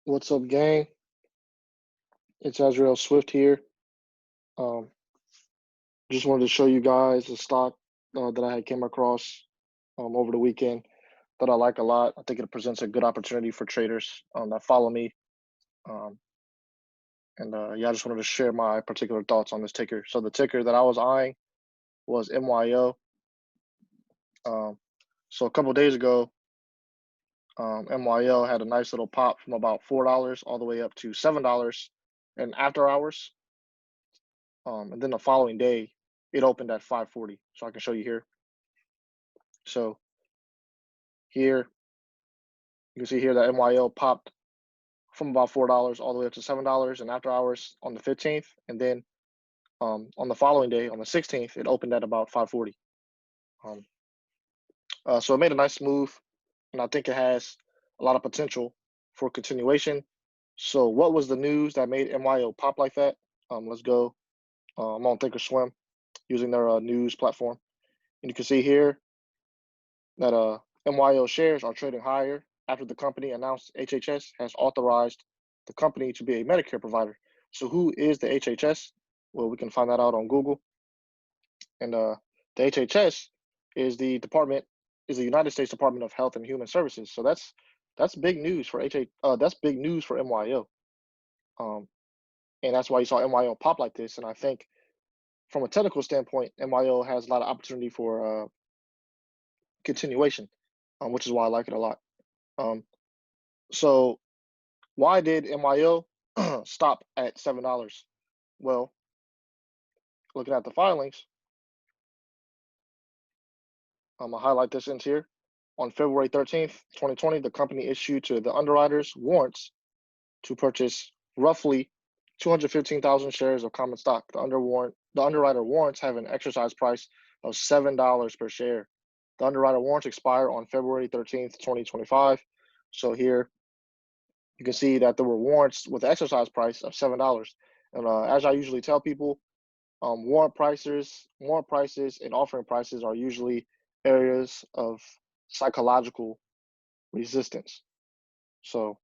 What's up, gang? It's Azrael Swift here. Um, just wanted to show you guys a stock that I had came across over the weekend that I like a lot. I think it presents a good opportunity for traders that follow me. Um, and yeah, I just wanted to share my particular thoughts on this ticker. So the ticker that I was eyeing was MYO. Um, so a couple days ago, MYO had a nice little pop from about $4 all the way up to $7 and after hours. And then the following day, it opened at 540. So I can show you here. So here, you can see here that MYO popped from about $4 all the way up to $7 and after hours on the 15th. And then on the following day, on the 16th, it opened at about 540. Um, so it made a nice move, and I think it has a lot of potential for continuation. So what was the news that made MYO pop like that? Let's go. I'm on Thinkorswim using their news platform. And you can see here that MYO shares are trading higher after the company announced HHS has authorized the company to be a Medicare provider. So who is the HHS? Well, we can find that out on Google. And the HHS is the United States Department of Health and Human Services. So that's big news for that's big news for MYO. Um, and that's why you saw MYO pop like this. And I think from a technical standpoint, MYO has a lot of opportunity for continuation, which is why I like it a lot. Um, so why did MYO stop at $7? Well, looking at the filings, I'm gonna highlight this into here. On February 13th, 2020, the company issued to the underwriters warrants to purchase roughly 215,000 shares of common stock. The underwriter warrants have an exercise price of $7 per share. The underwriter warrants expire on February 13th, 2025. So here you can see that there were warrants with an exercise price of $7. And as I usually tell people, warrant prices, and offering prices are usually areas of psychological resistance. So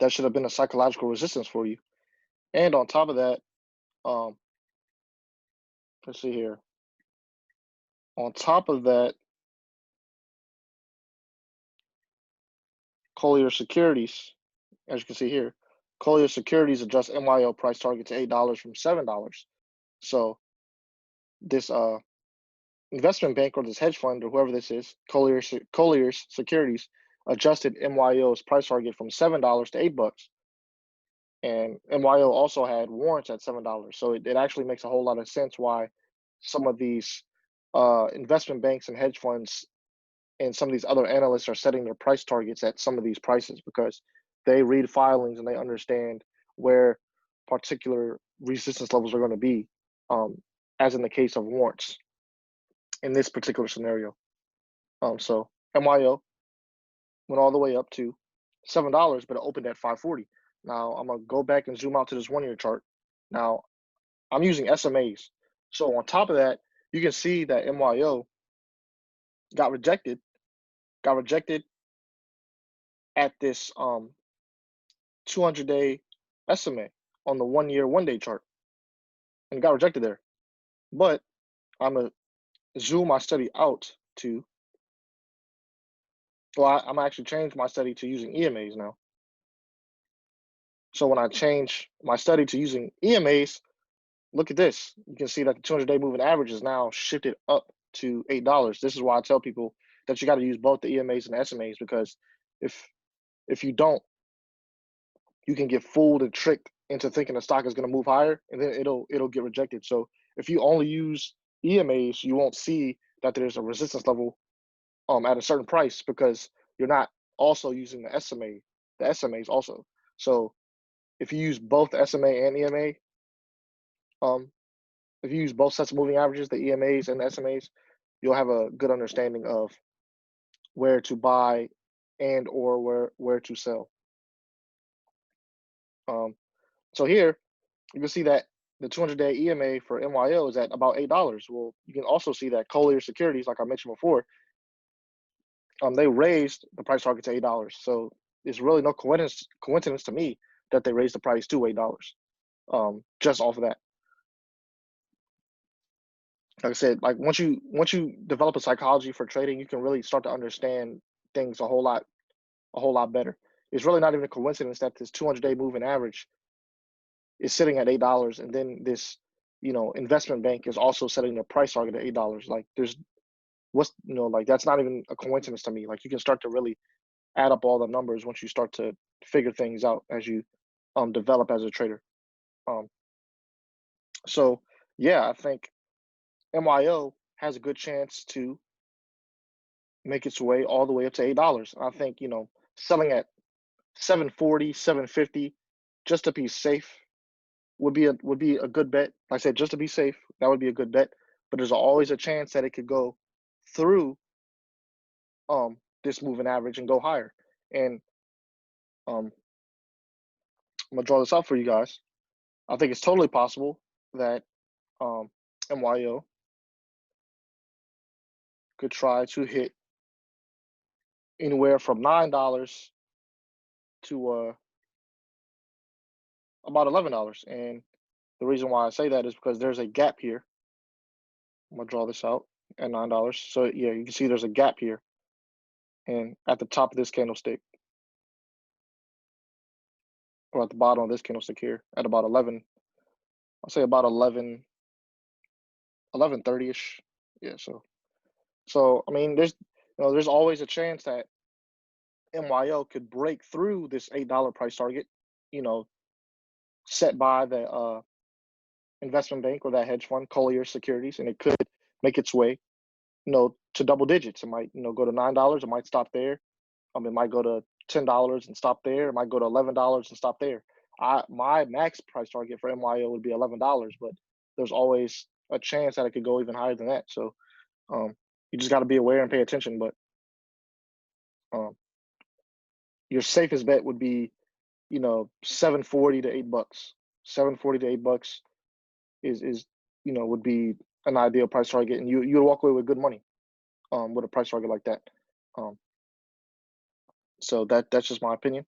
that should have been a psychological resistance for you. And on top of that, um, let's see here. On top of that, Collier Securities, as you can see here, Collier Securities adjusts MYO price target to $8 from $7. So this investment bank or this hedge fund or whoever this is, Collier's Securities, adjusted MYO's price target from $7 to $8. And MYO also had warrants at $7. So it actually makes a whole lot of sense why some of these investment banks and hedge funds and some of these other analysts are setting their price targets at some of these prices because they read filings and they understand where particular resistance levels are going to be, um, as in the case of warrants in this particular scenario. So MYO went all the way up to $7, but it opened at 540. Now I'm gonna go back and zoom out to this 1 year chart. Now I'm using SMAs. So on top of that, you can see that MYO got rejected, got rejected at this 200-day SMA on the 1 year, 1 day chart, and got rejected there. But I'm gonna zoom my study out to, I'm gonna actually change my study to using EMAs now. So when I change my study to using EMAs, look at this. You can see that the 200-day moving average is now shifted up to $8. This is why I tell people that you got to use both the EMAs and the SMAs because if if you don't, you can get fooled and tricked into thinking the stock is going to move higher, and then it'll get rejected. So if you only use EMAs, you won't see that there's a resistance level at a certain price because you're not also using the SMAs also. So if you use both the SMA and EMA, um, if you use both sets of moving averages, the EMAs and the SMAs, you'll have a good understanding of where to buy and or where to sell. Um, so here you can see that the 200-day EMA for MYO is at about $8. Well, you can also see that Collier Securities, like I mentioned before, they raised the price target to $8. So it's really no coincidence to me that they raised the price to $8. Just off of that. Like I said, like once you develop a psychology for trading, you can really start to understand things a whole lot better. It's really not even a coincidence that this 200-day moving average is sitting at $8, and then this, investment bank is also setting the price target at $8. Like there's what's like that's not even a coincidence to me. Like you can start to really add up all the numbers once you start to figure things out as you develop as a trader. Um, so yeah, I think MYO has a good chance to make its way all the way up to $8. I think, selling at 740, 750, just to be safe would be a good bet. Like I said, just to be safe, that would be a good bet. But there's always a chance that it could go through this moving average and go higher. And um I'm gonna draw this out for you guys. I think it's totally possible that um MYO could try to hit anywhere from $9 to about $11. And the reason why I say that is because there's a gap here. I'm gonna draw this out at $9. So yeah, you can see there's a gap here, and at the top of this candlestick, or at the bottom of this candlestick here, at about 11, I'll say about 11:30ish. Yeah. So I mean, there's always a chance that MYO could break through this $8 price target, you know, set by the investment bank or that hedge fund, Collier Securities, and it could make its way, to double digits. It might, go to $9. It might stop there. It might go to $10 and stop there. It might go to $11 and stop there. My max price target for MYO would be $11, but there's always a chance that it could go even higher than that. So you just got to be aware and pay attention. But um, your safest bet would be, 740 to $8. 740 to $8 is would be an ideal price target, and you'll walk away with good money with a price target like that. Um, so that's just my opinion.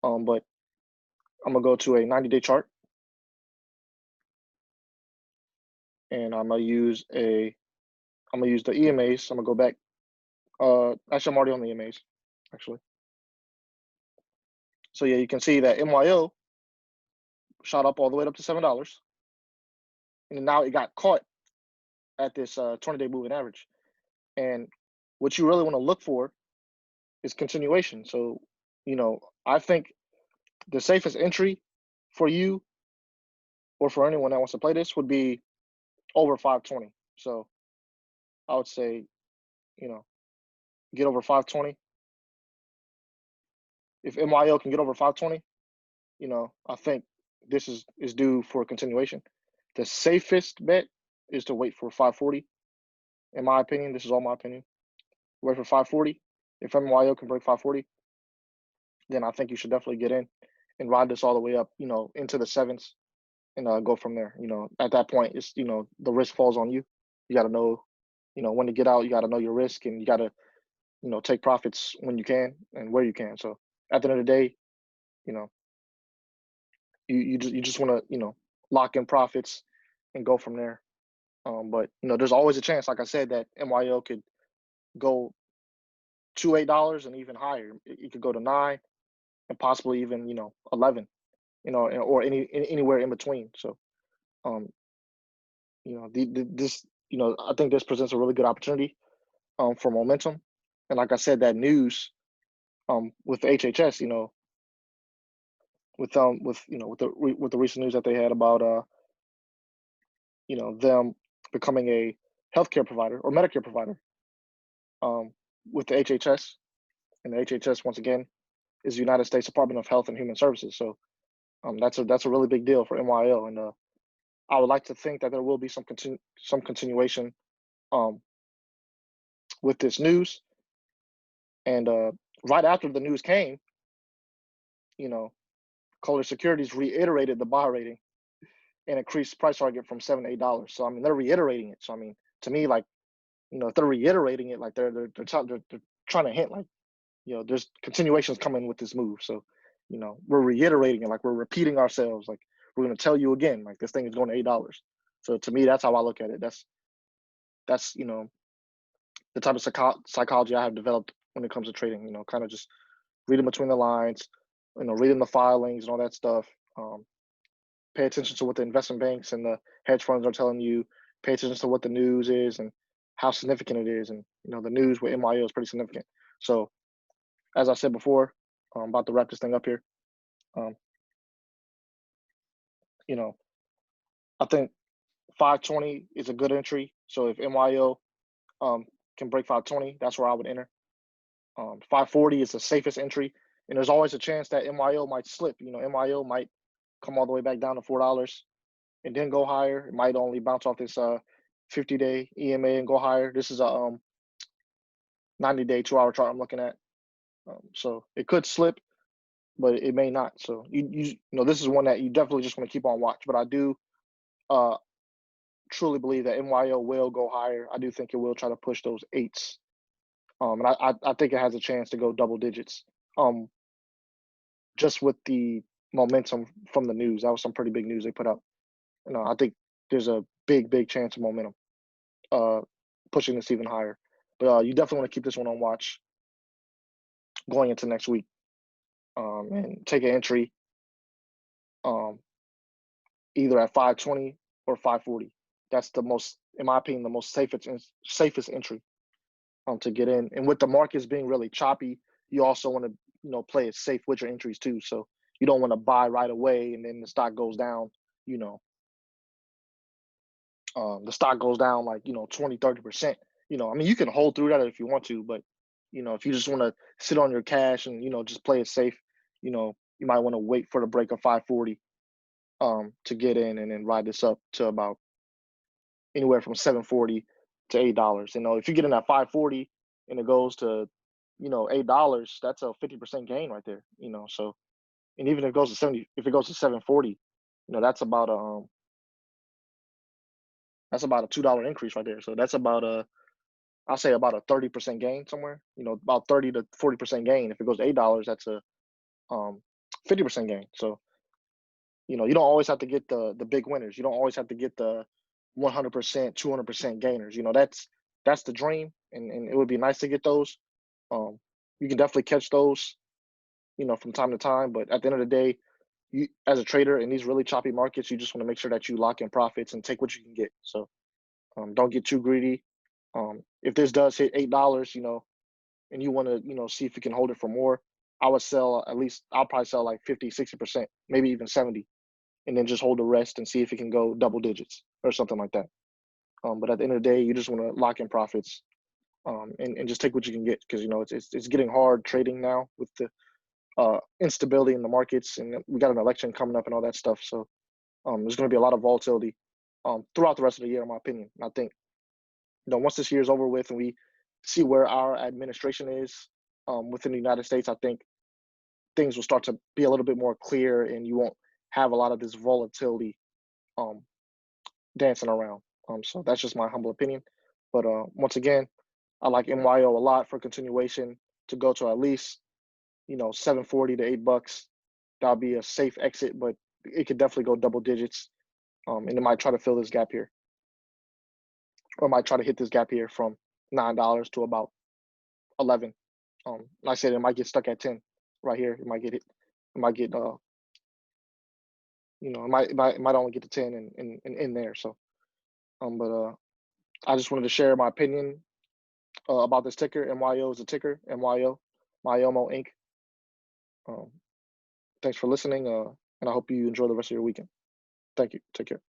But I'm gonna go to a 90-day chart, and I'm gonna use the EMAs. I'm gonna go back. Actually, I'm already on the EMAs. Actually, so yeah, you can see that MYO shot up all the way up to $7, and now it got caught at this 20-day moving average. And what you really want to look for is continuation. So, I think the safest entry for you or for anyone that wants to play this would be over 520. So I would say, you know, get over 520. If MYO can get over 520, I think this is due for a continuation. The safest bet is to wait for 540. In my opinion, this is all my opinion. Wait for 540. If MYO can break 540, then I think you should definitely get in and ride this all the way up, into the sevens, and go from there. At that point, it's the risk falls on you. You got to know, when to get out. You got to know your risk, and you got to take profits when you can and where you can. So at the end of the day, you know you just want to lock in profits and go from there. But there's always a chance, like I said, that MYO could go to $8 and even higher. It could go to 9 and possibly even 11, or anywhere in between. So um, this I think this presents a really good opportunity for momentum. And like I said, that news with the HHS, with the recent news that they had about them becoming a healthcare provider or Medicare provider um, with the HHS, and the HHS once again is the United States Department of Health and Human Services. So that's a really big deal for MYO, and I would like to think that there will be some continuation um, with this news. And right after the news came, you know, Kohler Securities reiterated the buy rating and increased price target from $7 to $8. So I mean, they're reiterating it. So I mean, to me, like, if they're reiterating it, like they're trying to hint like there's continuations coming with this move. So, we're reiterating it, like we're repeating ourselves, like we're going to tell you again, like this thing is going to $8. So to me, that's how I look at it. That's the type of psychology I have developed when it comes to trading. Kind of just reading between the lines, reading the filings and all that stuff. Pay attention to what the investment banks and the hedge funds are telling you. Pay attention to what the news is and how significant it is. And the news with MYO is pretty significant. So as I said before, I'm about to wrap this thing up here. Um, you know, I think 520 is a good entry. So if MYO um, can break 520, that's where I would enter. 540 is the safest entry, and there's always a chance that MYO might slip. MYO might come all the way back down to $4 and then go higher. It might only bounce off this 50-day EMA and go higher. This is a 90-day 2-hour chart I'm looking at. So it could slip, but it may not. So this is one that you definitely just want to keep on watch. But I do uh, truly believe that MYO will go higher. I do think it will try to push those eights. And I think it has a chance to go double digits. Just with the momentum from the news, that was some pretty big news they put out. I think there's a big chance of momentum uh, pushing this even higher. But you definitely want to keep this one on watch going into next week, and take an entry um, either at 520 or 540. That's the most, in my opinion, the most safest entry to get in. And with the markets being really choppy, you also want to play it safe with your entries too. So you don't want to buy right away and then the stock goes down. You know, the stock goes down like 20-30%. I mean, you can hold through that if you want to, but if you just want to sit on your cash and just play it safe, you might want to wait for the break of 540 to get in and then ride this up to about anywhere from 740 to $8. If you get in at 540 and it goes to $8, that's a 50% gain right there. So, and even if it goes to 70, if it goes to 740, that's about a $2 increase right there. So that's about I'll say about a 30% gain somewhere. About 30 to 40% gain. If it goes to $8, that's a 50% gain. So you don't always have to get the big winners. You don't always have to get the 100%, 200% gainers. That's the dream, and it would be nice to get those. You can definitely catch those, from time to time. But at the end of the day, you as a trader in these really choppy markets, you just want to make sure that you lock in profits and take what you can get. So don't get too greedy. If this does hit $8, and you want to, see if you can hold it for more, I would sell at least. I'll probably sell like 50, 60%, maybe even 70, and then just hold the rest and see if it can go double digits or something like that. But at the end of the day, you just want to lock in profits, and just take what you can get, because it's getting hard trading now with the instability in the markets, and we got an election coming up and all that stuff. So there's going to be a lot of volatility throughout the rest of the year, in my opinion. And I think once this year is over with and we see where our administration is within the United States, I think things will start to be a little bit more clear, and you won't have a lot of this volatility um, dancing around. So that's just my humble opinion. But once again, I like MYO a lot for continuation to go to at least 740 to $8. That'll be a safe exit, but it could definitely go double digits, and it might try to fill this gap here, or might try to hit this gap here from $9 to about 11. Like I said, it might get stuck at 10 right here. It might get it. It might get it might only get to 10 and in there. So but I just wanted to share my opinion about this ticker. MYO is a ticker. MYO, Myomo Inc. Um, Thanks for listening, and I hope you enjoy the rest of your weekend. Thank you. Take care.